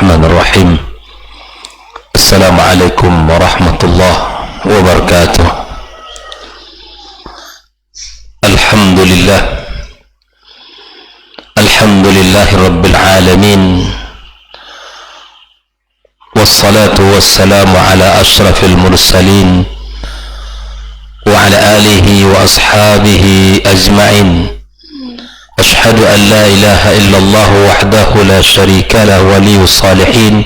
الرحمن الرحيم. السلام عليكم ورحمة الله وبركاته. الحمد لله رب العالمين، والصلاة والسلام على أشرف المرسلين وعلى آله وأصحابه أجمعين. أشهد أن لا إله إلا الله وحده لا شريك له ولي الصالحين،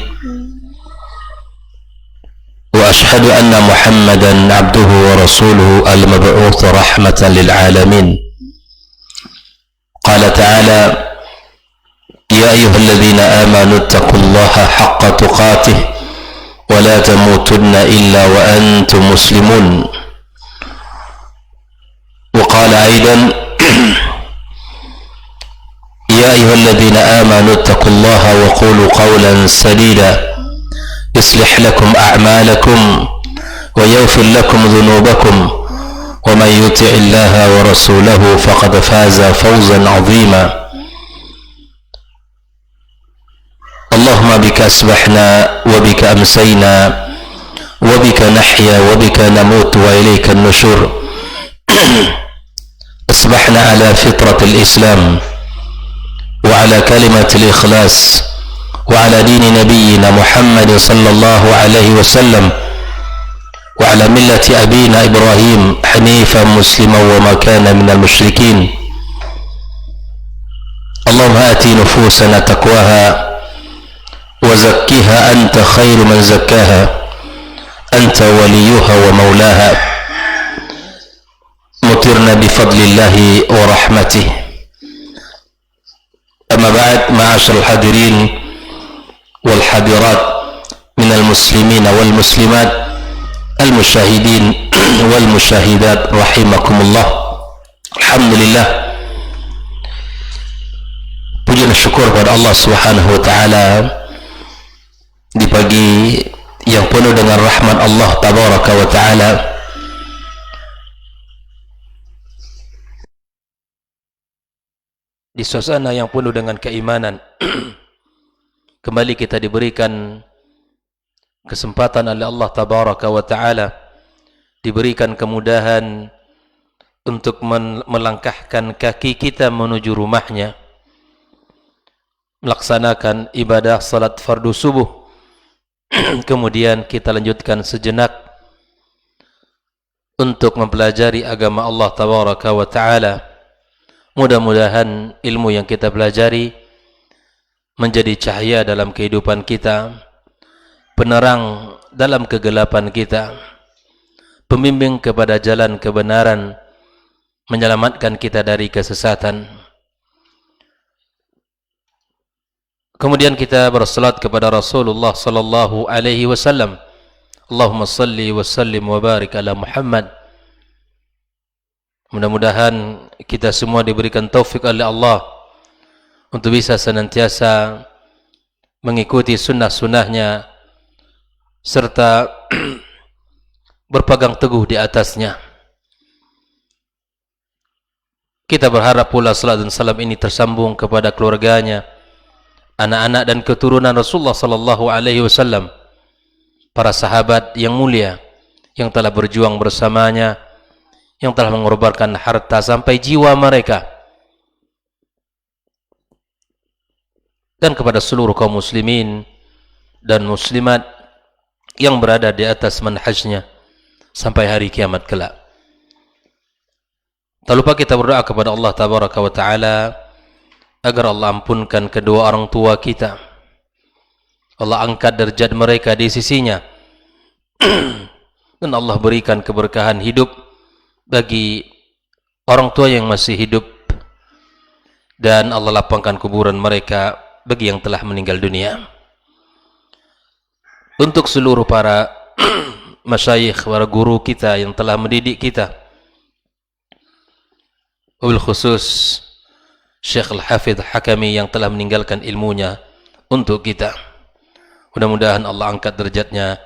وأشهد أن محمدا عبده ورسوله المبعوث رحمة للعالمين. قال تعالى: يا أيها الذين آمنوا اتقوا الله حق تقاته ولا تموتن إلا وأنتم مسلمون. وقال أيضا: يا أيها الذين آمنوا اتقوا الله وقولوا قولا سديدا يصلح لكم أعمالكم ويغفر لكم ذنوبكم ومن يطع الله ورسوله فقد فاز فوزا عظيما. اللهم بك أصبحنا وبك أمسينا وبك نحيا وبك نموت وإليك النشور. أصبحنا على فطرة الإسلام وعلى كلمة الإخلاص وعلى دين نبينا محمد صلى الله عليه وسلم وعلى ملة أبينا إبراهيم حنيفا مسلما وما كان من المشركين. اللهم آت نفوسنا تقواها وزكها أنت خير من زكاها أنت وليها ومولاها. مطرنا بفضل الله ورحمته. أما بعد، معاشر الحاضرين والحاضرات من المسلمين والمسلمات المشاهدين والمشاهدات رحمكم الله. Alhamdulillah, puji dan syukur kepada Allah Subhanahu wa taala di pagi yang penuh dengan rahmat Allah tabaraka wa taala. Di suasana yang penuh dengan keimanan, kembali kita diberikan kesempatan oleh Allah tabaraka wa ta'ala, diberikan kemudahan untuk melangkahkan kaki kita menuju rumahnya, melaksanakan ibadah salat fardu subuh. Kemudian kita lanjutkan sejenak untuk mempelajari agama Allah tabaraka wa ta'ala. Mudah-mudahan ilmu yang kita pelajari menjadi cahaya dalam kehidupan kita, penerang dalam kegelapan kita, pembimbing kepada jalan kebenaran, menyelamatkan kita dari kesesatan. Kemudian kita bersalat kepada Rasulullah sallallahu alaihi wasallam. Allahumma salli wa sallim wa barik ala Muhammad. Mudah-mudahan kita semua diberikan taufik oleh Allah untuk bisa senantiasa mengikuti sunnah-sunnahnya serta berpegang teguh di atasnya. Kita berharap pula salat dan salam ini tersambung kepada keluarganya, anak-anak dan keturunan Rasulullah sallallahu alaihi wasallam, para sahabat yang mulia yang telah berjuang bersamanya, yang telah mengorbankan harta sampai jiwa mereka, dan kepada seluruh kaum muslimin dan muslimat yang berada di atas manhajnya sampai hari kiamat kelak. Tak lupa kita berdoa kepada Allah tabaraka wa ta'ala agar Allah ampunkan kedua orang tua kita, Allah angkat derajat mereka di sisinya, dan Allah berikan keberkahan hidup bagi orang tua yang masih hidup, dan Allah lapangkan kuburan mereka bagi yang telah meninggal dunia. Untuk seluruh para masyayikh, para guru kita yang telah mendidik kita, wabil khusus Syekh Al-Hafidh Hakami yang telah meninggalkan ilmunya untuk kita, mudah-mudahan Allah angkat derajatnya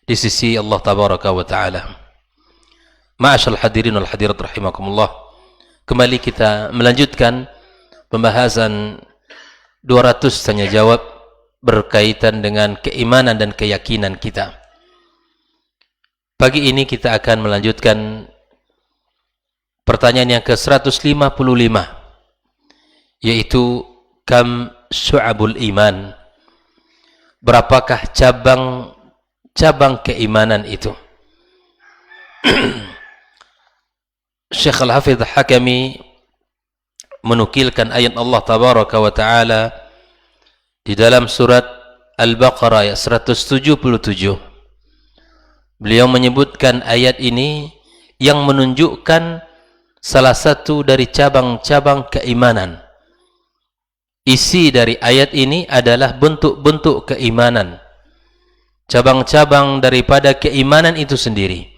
di sisi Allah tabaraka wa ta'ala. Ma'asyal hadirin wal hadirat rahimakumullah, kembali kita melanjutkan pembahasan 200 tanya jawab berkaitan dengan keimanan dan keyakinan kita. Pagi ini kita akan melanjutkan pertanyaan yang ke-155, yaitu kam syu'abul iman. Berapakah cabang keimanan itu? Syekh Al-Hafidh Hakami menukilkan ayat Allah Tabaraka wa Ta'ala di dalam surat Al-Baqarah ayat 177. Beliau menyebutkan ayat ini yang menunjukkan salah satu dari cabang-cabang keimanan. Isi dari ayat ini adalah bentuk-bentuk keimanan, cabang-cabang daripada keimanan itu sendiri,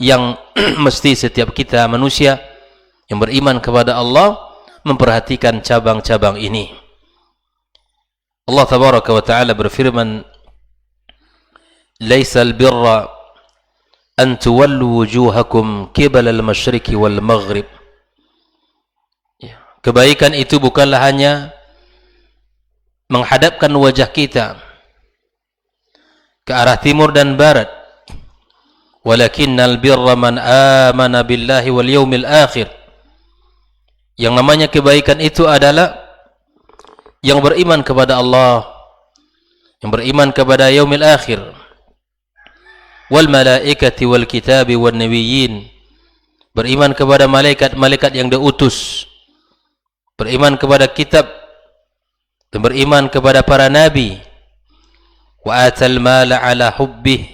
yang mesti setiap kita manusia yang beriman kepada Allah memperhatikan cabang-cabang ini. Allah Tabaraka wa Ta'ala berfirman, "Laisal birra an tuwallu wujuhakum qibala al-masyriqi wal maghrib." Kebaikan itu bukanlah hanya menghadapkan wajah kita ke arah timur dan barat, walakinnal birra man amana billahi wal yawmil akhir. Yang namanya kebaikan itu adalah yang beriman kepada Allah, yang beriman kepada yaumil akhir, wal malaikati wal kitabi wan nabiyyin, beriman kepada malaikat-malaikat yang diutus, beriman kepada kitab, dan beriman kepada para nabi. Wa atal mala ala hubbih,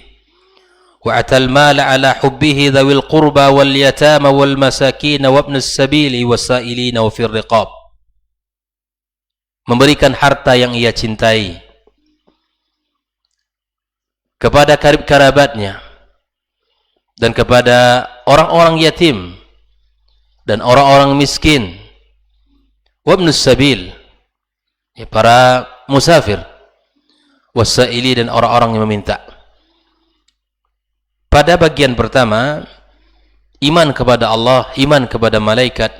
wa atal mala ala hubbihi dhawil qurba wal yatama wal masakin wa ibnis sabili wasailina wa fir riqab. Memberikan harta yang ia cintai kepada karib kerabatnya dan kepada orang-orang yatim dan orang-orang miskin, wa ibnus sabil, para musafir, wasaili, dan orang-orang yang meminta. Pada bagian pertama, iman kepada Allah, iman kepada malaikat,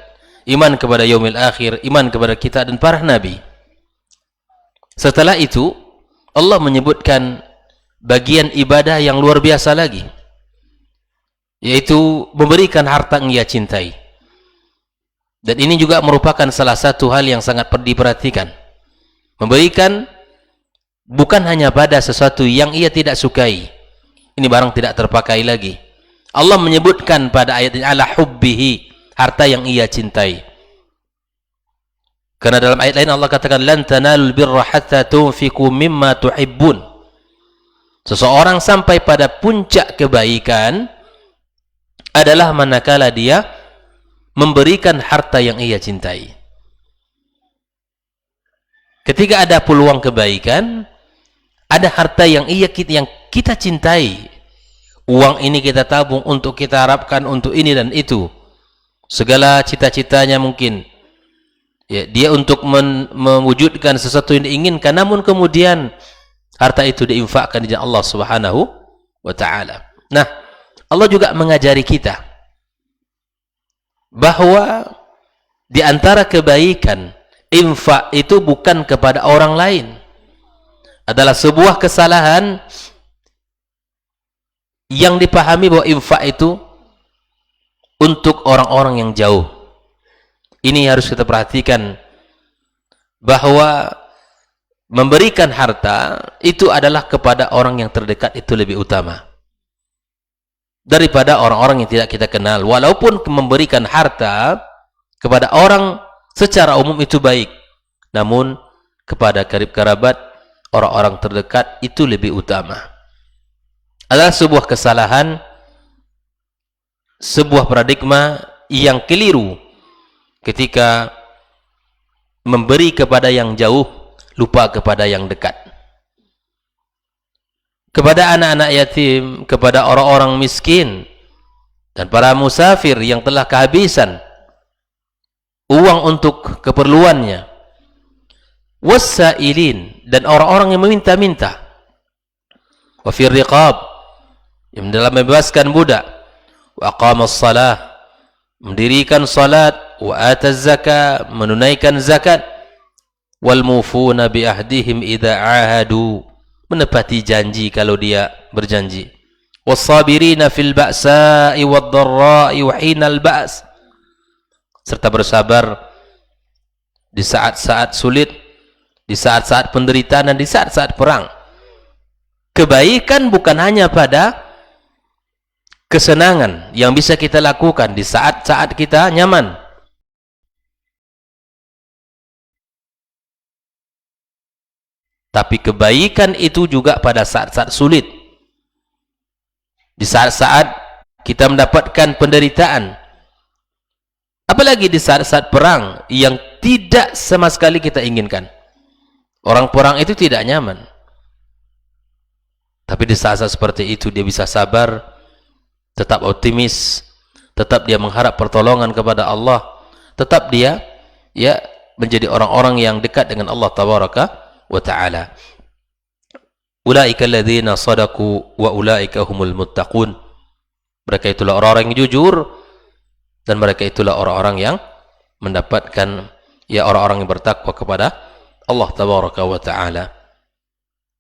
iman kepada yaumil akhir, iman kepada kita dan para nabi. Setelah itu Allah menyebutkan bagian ibadah yang luar biasa lagi, yaitu memberikan harta yang ia cintai. Dan ini juga merupakan salah satu hal yang sangat perlu diperhatikan. Memberikan bukan hanya pada sesuatu yang ia tidak sukai, ini barang tidak terpakai lagi. Allah menyebutkan pada ayat ini ala hubbihi, harta yang ia cintai. Karena dalam ayat lain Allah katakan lan tanalul birra hatta tunfiqu mimma tuhibbun. Seseorang sampai pada puncak kebaikan adalah manakala dia memberikan harta yang ia cintai. Ketika ada peluang kebaikan, ada harta yang kita cintai. Uang ini kita tabung untuk kita harapkan untuk ini dan itu. Segala cita-citanya mungkin, ya, dia untuk mewujudkan sesuatu yang diinginkan, namun kemudian harta itu diinfakkan di jalan Allah Subhanahu wa Ta'ala. Nah, Allah juga mengajari kita bahwa di antara kebaikan, infak itu bukan kepada orang lain. Adalah sebuah kesalahan yang dipahami bahwa infak itu untuk orang-orang yang jauh. Ini harus kita perhatikan, bahwa memberikan harta itu adalah kepada orang yang terdekat, itu lebih utama daripada orang-orang yang tidak kita kenal. Walaupun memberikan harta kepada orang secara umum itu baik, namun kepada karib kerabat, orang-orang terdekat, itu lebih utama. Adalah sebuah kesalahan, sebuah paradigma yang keliru ketika memberi kepada yang jauh, lupa kepada yang dekat. Kepada anak-anak yatim, kepada orang-orang miskin, dan para musafir yang telah kehabisan uang untuk keperluannya, wasailin, dan orang-orang yang meminta-minta, wa fir riqab, yang dalam membebaskan budak, wa aqamas salah, mendirikan salat, wa ataz zakah, menunaikan zakat. wal mufuna bi ahdihim idza ahadu, menepati janji kalau dia berjanji. Was-sabirina fil ba'sa'i wad-dharra'i wa hinal ba's, serta bersabar di saat-saat sulit, di saat-saat penderitaan, dan di saat-saat perang. Kebaikan bukan hanya pada kesenangan yang bisa kita lakukan di saat-saat kita nyaman, tapi kebaikan itu juga pada saat-saat sulit, di saat-saat kita mendapatkan penderitaan, apalagi di saat-saat perang yang tidak sama sekali kita inginkan. Orang perang itu tidak nyaman, tapi di saat-saat seperti itu dia bisa sabar, tetap optimis, tetap dia mengharap pertolongan kepada Allah, tetap dia menjadi orang-orang yang dekat dengan Allah tabaraka wa ta'ala. Ulaika alladzina sadaqu wa ulaika humul muttaqun. Mereka itulah orang-orang yang jujur, dan mereka itulah orang-orang yang mendapatkan orang-orang yang bertakwa kepada Allah tabaraka wa ta'ala.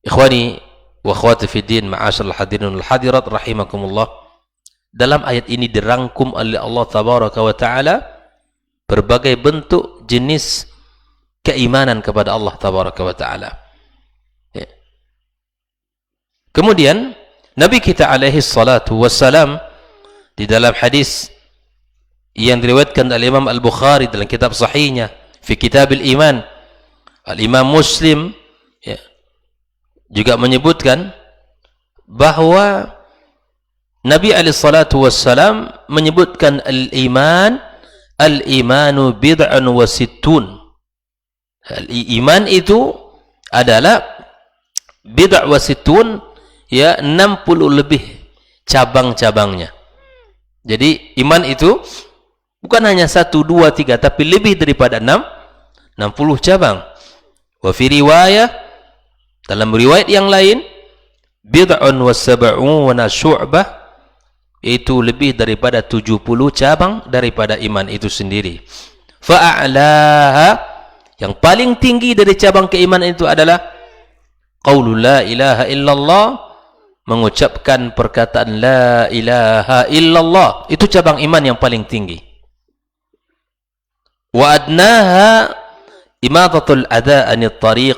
Ikhwani wa akhwati fid din, ma'asyiral hadirin wal hadirat rahimakumullah. Dalam ayat ini dirangkum oleh Allah tabaraka wa ta'ala berbagai bentuk jenis keimanan kepada Allah tabaraka wa ta'ala. Kemudian Nabi kita alaihi salatu wassalam di dalam hadis yang diriwayatkan oleh Imam Al-Bukhari dalam kitab sahihnya fi Kitabil Iman, Al-Imam Muslim juga menyebutkan bahwa Nabi alaihi salatu wassalam menyebutkan al-imanu bid'un wa sittun. Iman itu adalah bid'ah wa sittun, 60 lebih cabang-cabangnya. Jadi iman itu bukan hanya 1, 2, 3, tapi lebih daripada 60 cabang. Wa fi riwayah, dalam riwayat yang lain, bid'un wa sab'una syu'bah, itu lebih daripada 70 cabang daripada iman itu sendiri. Fa'a'laha, yang paling tinggi dari cabang keimanan itu adalah qaulul la ilaha illallah, mengucapkan perkataan la ilaha illallah. Itu cabang iman yang paling tinggi. Wa adnaha imatatul adha anit tariq,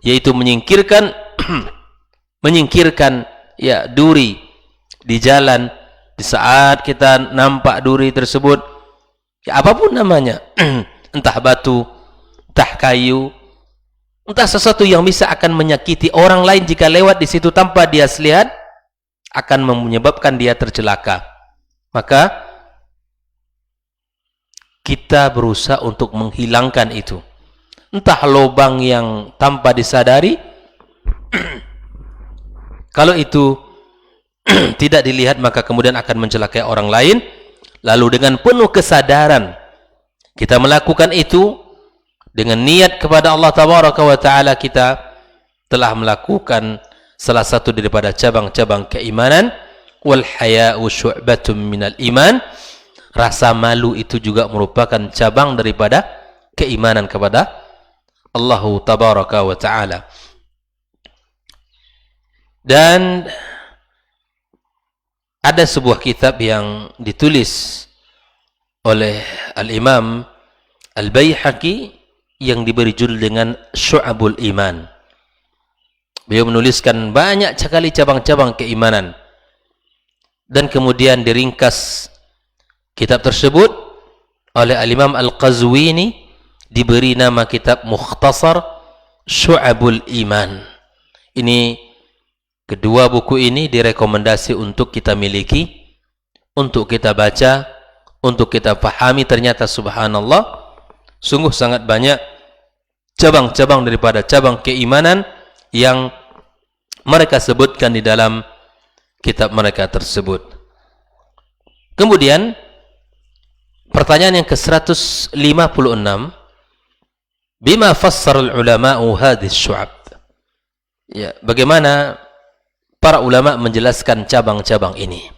yaitu menyingkirkan duri di jalan. Di saat kita nampak duri tersebut, apapun namanya, entah batu, entah kayu, entah sesuatu yang bisa akan menyakiti orang lain jika lewat di situ tanpa dia lihat, akan menyebabkan dia tercelaka. Maka kita berusaha untuk menghilangkan itu. Entah lubang yang tanpa disadari, kalau itu tidak dilihat maka kemudian akan mencelakai orang lain. Lalu dengan penuh kesadaran kita melakukan itu, dengan niat kepada Allah tabaraka wa ta'ala, kita telah melakukan salah satu daripada cabang-cabang keimanan. Wal haya'u syu'batun minal iman, rasa malu itu juga merupakan cabang daripada keimanan kepada Allah tabaraka wa ta'ala. Dan ada sebuah kitab yang ditulis oleh Al-Imam Al-Baihaqi yang diberi judul dengan Syu'abul Iman. Beliau menuliskan banyak sekali cabang-cabang keimanan, dan kemudian diringkas kitab tersebut oleh Al-Imam Al-Qazwini, diberi nama kitab Mukhtasar Syu'abul Iman. Ini kedua buku ini direkomendasi untuk kita miliki, untuk kita baca, untuk kita pahami. Ternyata subhanallah, sungguh sangat banyak cabang-cabang daripada cabang keimanan yang mereka sebutkan di dalam kitab mereka tersebut. Kemudian pertanyaan yang ke-156, bima fassara al-ulama'u hadhihi syu'ab. Ya, bagaimana para ulama menjelaskan cabang-cabang ini?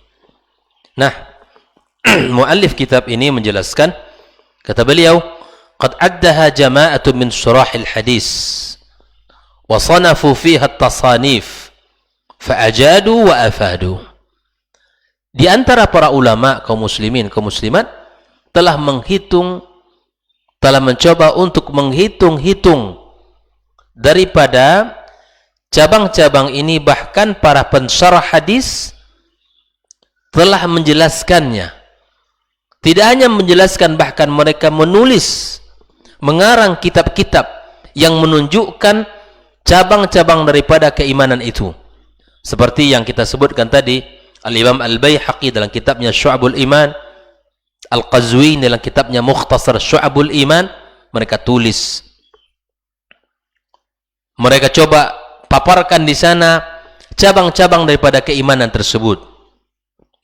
Nah, muallif kitab ini menjelaskan, kata beliau, qad addaha jama'atun min syurahil hadis wa sanafu fiha at-tasanif fa ajadu wa afadu. Di antara para ulama kaum muslimin kaum muslimat telah mencoba untuk menghitung-hitung daripada cabang-cabang ini, bahkan para pensyarah hadis telah menjelaskannya. Tidak hanya menjelaskan, bahkan mereka menulis, mengarang kitab-kitab yang menunjukkan cabang-cabang daripada keimanan itu. Seperti yang kita sebutkan tadi, Al-Imam Al-Baihaqi dalam kitabnya Syu'abul Iman, Al-Qazwini dalam kitabnya Mukhtasar Syu'abul Iman, mereka tulis. Mereka coba paparkan di sana cabang-cabang daripada keimanan tersebut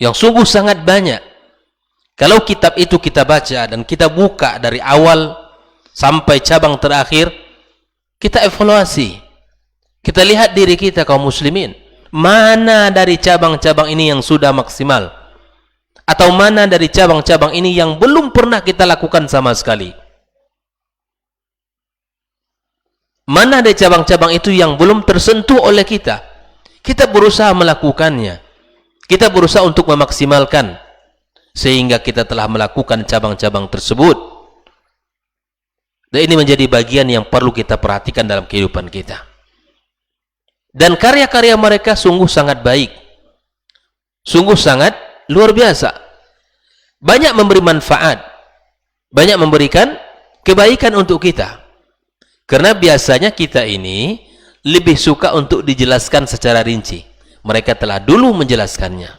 yang sungguh sangat banyak. Kalau kitab itu kita baca dan kita buka dari awal sampai cabang terakhir, kita evaluasi, kita lihat diri kita kaum muslimin, mana dari cabang-cabang ini yang sudah maksimal, atau mana dari cabang-cabang ini yang belum pernah kita lakukan sama sekali. Mana dari cabang-cabang itu yang belum tersentuh oleh kita. Kita berusaha melakukannya. Kita berusaha untuk memaksimalkan, sehingga kita telah melakukan cabang-cabang tersebut. Dan ini menjadi bagian yang perlu kita perhatikan dalam kehidupan kita. Dan karya-karya mereka sungguh sangat baik. Sungguh sangat luar biasa. Banyak memberi manfaat. Banyak memberikan kebaikan untuk kita. Karena biasanya kita ini lebih suka untuk dijelaskan secara rinci. Mereka telah dulu menjelaskannya.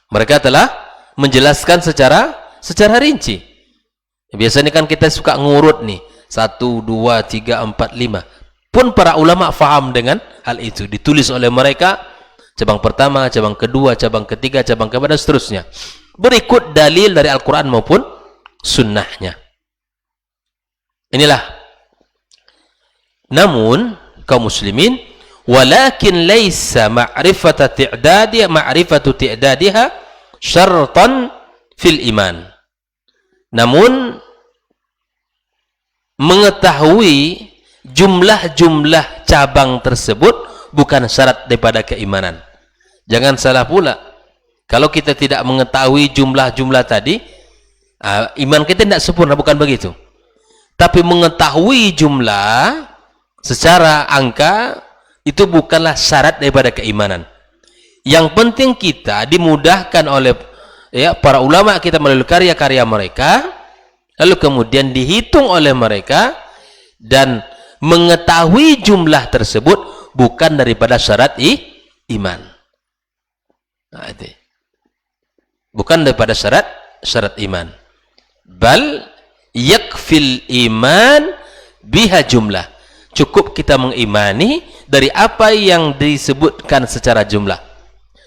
Mereka telah menjelaskan secara rinci. Biasanya kan kita suka ngurut nih. 1, 2, 3, 4, 5. Pun para ulama faham dengan hal itu. Ditulis oleh mereka. Cabang pertama, cabang kedua, cabang ketiga, cabang keempat, dan seterusnya. Berikut dalil dari Al-Quran maupun sunnahnya. Inilah. Namun, kaum muslimin, walakin laysa ma'rifatu ti'dadiha syartan fil iman. Namun, mengetahui jumlah-jumlah cabang tersebut bukan syarat daripada keimanan. Jangan salah pula. Kalau kita tidak mengetahui jumlah-jumlah tadi, iman kita tidak sempurna, bukan begitu. Tapi mengetahui jumlah secara angka itu bukanlah syarat daripada keimanan. Yang penting kita dimudahkan oleh para ulama kita melalui karya-karya mereka, lalu kemudian dihitung oleh mereka, dan mengetahui jumlah tersebut bukan daripada syarat iman. Nah, itu. Bukan daripada syarat iman. Bal yakfil iman biha jumlah. Cukup kita mengimani dari apa yang disebutkan secara jumlah.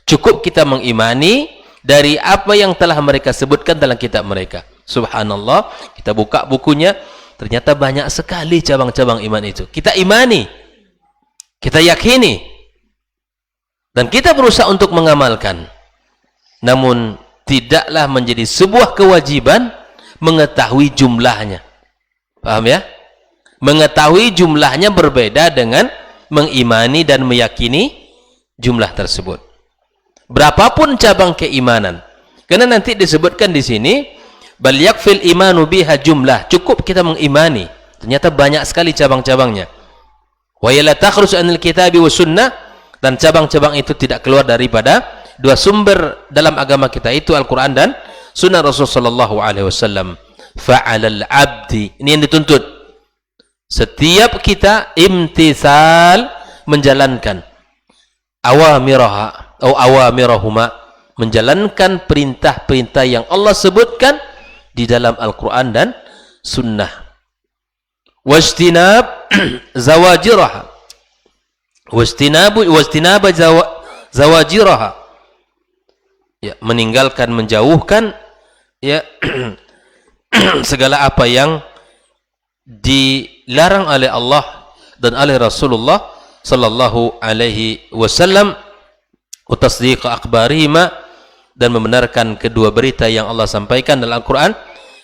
Cukup kita mengimani dari apa yang telah mereka sebutkan dalam kitab mereka. Subhanallah, kita buka bukunya, ternyata banyak sekali cabang-cabang iman itu. Kita imani, kita yakini, dan kita berusaha untuk mengamalkan. Namun tidaklah menjadi sebuah kewajiban mengetahui jumlahnya. Paham ya? Mengetahui jumlahnya berbeda dengan mengimani dan meyakini jumlah tersebut. Berapapun cabang keimanan. Karena nanti disebutkan di sini, bal yakfil imanu biha jumlah. Cukup kita mengimani. Ternyata banyak sekali cabang-cabangnya. Wa la takhruj anil kitabi was sunnah, dan cabang-cabang itu tidak keluar daripada dua sumber dalam agama kita, itu Al-Quran dan sunnah Rasulullah SAW. Fa'alal abdi, ini yang dituntut. Setiap kita imtithal, menjalankan awamiraha atau awamirahuma, menjalankan perintah-perintah yang Allah sebutkan di dalam Al-Quran dan sunnah. Wajtinab zawajiraha, wajtinab zawajiraha, ya, meninggalkan, menjauhkan, ya, segala apa yang dilarang oleh Allah dan oleh Rasulullah sallallahu alaihi wasallam, wa tasdiq akhbarihima, dan membenarkan kedua berita yang Allah sampaikan dalam Al-Quran,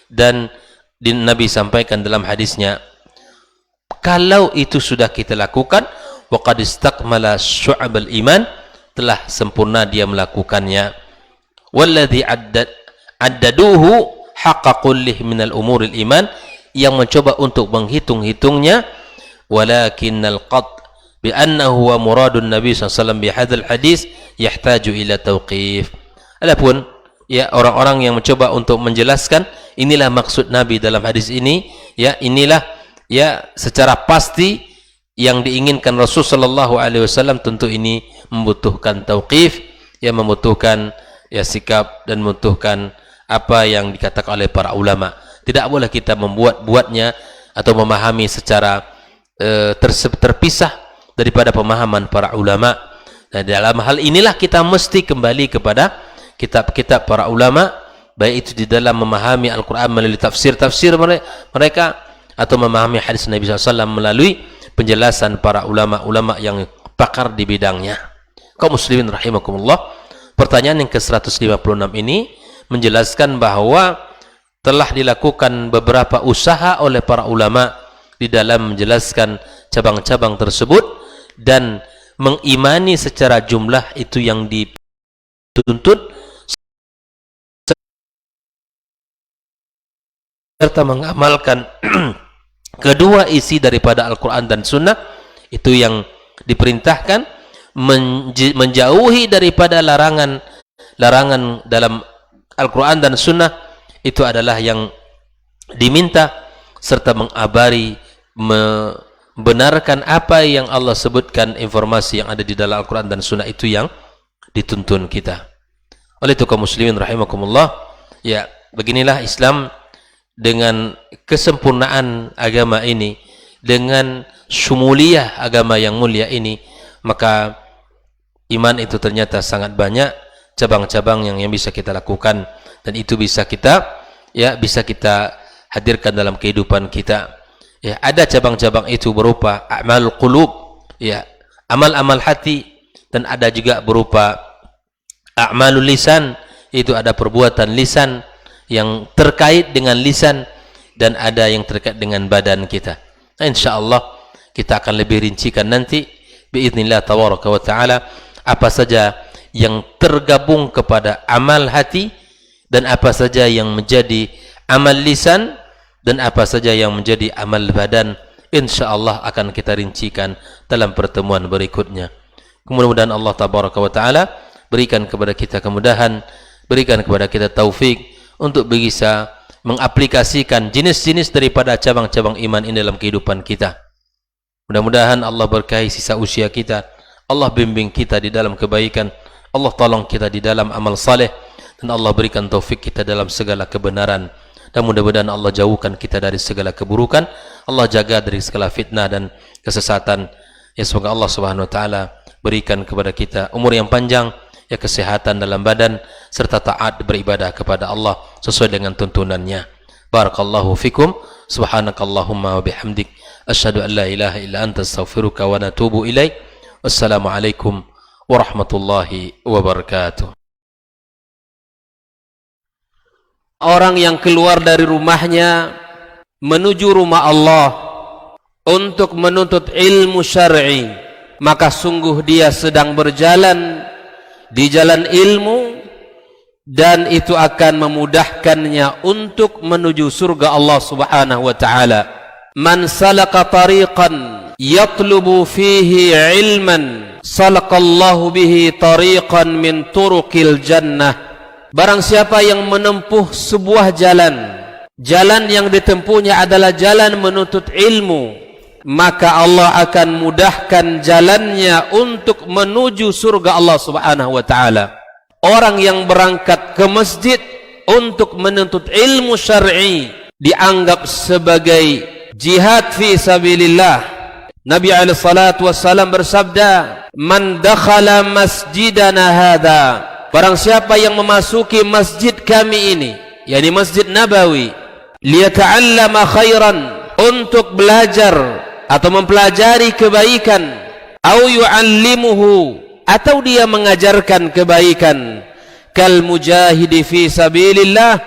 dan Nabi sampaikan dalam hadisnya, kalau itu sudah kita lakukan, waqad istakmala syu'abal iman, telah sempurna dia melakukannya. Walladzi addaduhu haqqa kullih minal umuril iman, yang mencoba untuk menghitung-hitungnya, walakinnal qat bi annahu wa muradun nabi sallallahu alaihi wasallam bi hadzal hadis yahtaju ila tauqif. Adapun ya orang-orang yang mencoba untuk menjelaskan inilah maksud Nabi dalam hadis ini, ya inilah ya secara pasti yang diinginkan Rasul sallallahu alaihi wasallam, tentu ini membutuhkan tauqif, ya membutuhkan ya sikap dan membutuhkan apa yang dikatakan oleh para ulama. Tidak boleh kita membuat-buatnya atau memahami secara terpisah daripada pemahaman para ulama. Nah, dalam hal inilah kita mesti kembali kepada kitab-kitab para ulama, baik itu di dalam memahami Al-Quran melalui tafsir-tafsir mereka, atau memahami hadis Nabi SAW melalui penjelasan para ulama-ulama yang pakar di bidangnya. Kaum muslimin rahimakumullah, pertanyaan yang ke-156 ini menjelaskan bahwa telah dilakukan beberapa usaha oleh para ulama di dalam menjelaskan cabang-cabang tersebut, dan mengimani secara jumlah itu yang dituntut, serta mengamalkan kedua isi daripada Al-Quran dan Sunnah, itu yang diperintahkan. Menjauhi daripada larangan dalam Al-Quran dan Sunnah, itu adalah yang diminta, serta mengabari, membenarkan apa yang Allah sebutkan, informasi yang ada di dalam Al-Quran dan Sunnah, itu yang dituntun kita. Oleh itu kaum muslimin rahimakumullah, ya beginilah Islam dengan kesempurnaan agama ini, dengan syumuliyah agama yang mulia ini, maka iman itu ternyata sangat banyak cabang-cabang yang bisa kita lakukan, dan itu bisa kita hadirkan dalam kehidupan kita. Ya, ada cabang-cabang itu berupa amal qulub, ya, amal-amal hati, dan ada juga berupa a'malul lisan, itu ada perbuatan lisan yang terkait dengan lisan, dan ada yang terkait dengan badan kita. Nah, insyaallah kita akan lebih rincikan nanti biiznillah tabaraka wa taala apa saja yang tergabung kepada amal hati, dan apa saja yang menjadi amal lisan, dan apa saja yang menjadi amal badan. Insyaallah akan kita rincikan dalam pertemuan berikutnya. Mudah-mudahan Allah tabaraka wa taala berikan kepada kita kemudahan, berikan kepada kita taufik untuk bisa mengaplikasikan jenis-jenis daripada cabang-cabang iman ini dalam kehidupan kita. Mudah-mudahan Allah berkahi sisa usia kita, Allah bimbing kita di dalam kebaikan, Allah tolong kita di dalam amal saleh, dan Allah berikan taufik kita dalam segala kebenaran, dan mudah-mudahan Allah jauhkan kita dari segala keburukan, Allah jaga dari segala fitnah dan kesesatan. Ya, semoga Allah Subhanahu wa taala berikan kepada kita umur yang panjang, ya, kesehatan dalam badan, serta taat beribadah kepada Allah sesuai dengan tuntunannya. Barakallahu fikum, subhanakallahumma wa bihamdik, asyhadu an la ilaha illa anta astaghfiruka wa natubu ilaik. Wassalamualaikum warahmatullahi wabarakatuh. Orang yang keluar dari rumahnya menuju rumah Allah untuk menuntut ilmu syar'i, maka sungguh dia sedang berjalan di jalan ilmu, dan itu akan memudahkannya untuk menuju surga Allah Subhanahu wa taala. Man salaka tariqan yatlubu fihi ilman salakallahu bihi tariqan min turuqil jannah. Barang siapa yang menempuh sebuah jalan yang ditempuhnya adalah jalan menuntut ilmu, maka Allah akan mudahkan jalannya untuk menuju surga Allah Subhanahu wa taala. Orang yang berangkat ke masjid untuk menuntut ilmu syar'i dianggap sebagai jihad fi sabilillah. Nabi alaihi salatu wassalam bersabda, "Man dakhala masjidana hadza," barang siapa yang memasuki masjid kami ini, yakni Masjid Nabawi, liyata'allama khairan, untuk belajar atau mempelajari kebaikan, au yu'allimuhu, atau dia mengajarkan kebaikan, kal mujahidi fi sabilillah,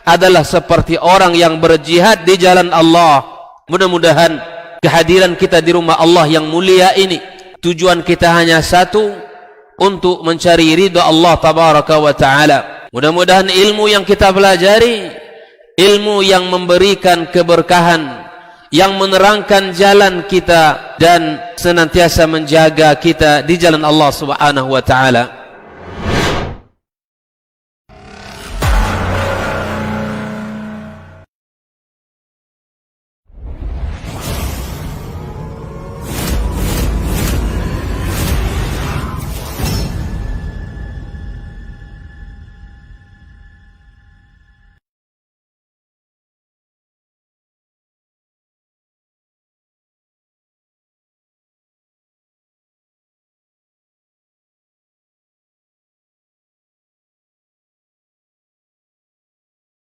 adalah seperti orang yang berjihad di jalan Allah. Mudah-mudahan kehadiran kita di rumah Allah yang mulia ini, tujuan kita hanya satu, untuk mencari ridha Allah tabaraka wa ta'ala. Mudah-mudahan ilmu yang kita pelajari, ilmu yang memberikan keberkahan, yang menerangkan jalan kita dan senantiasa menjaga kita di jalan Allah subhanahu wa ta'ala.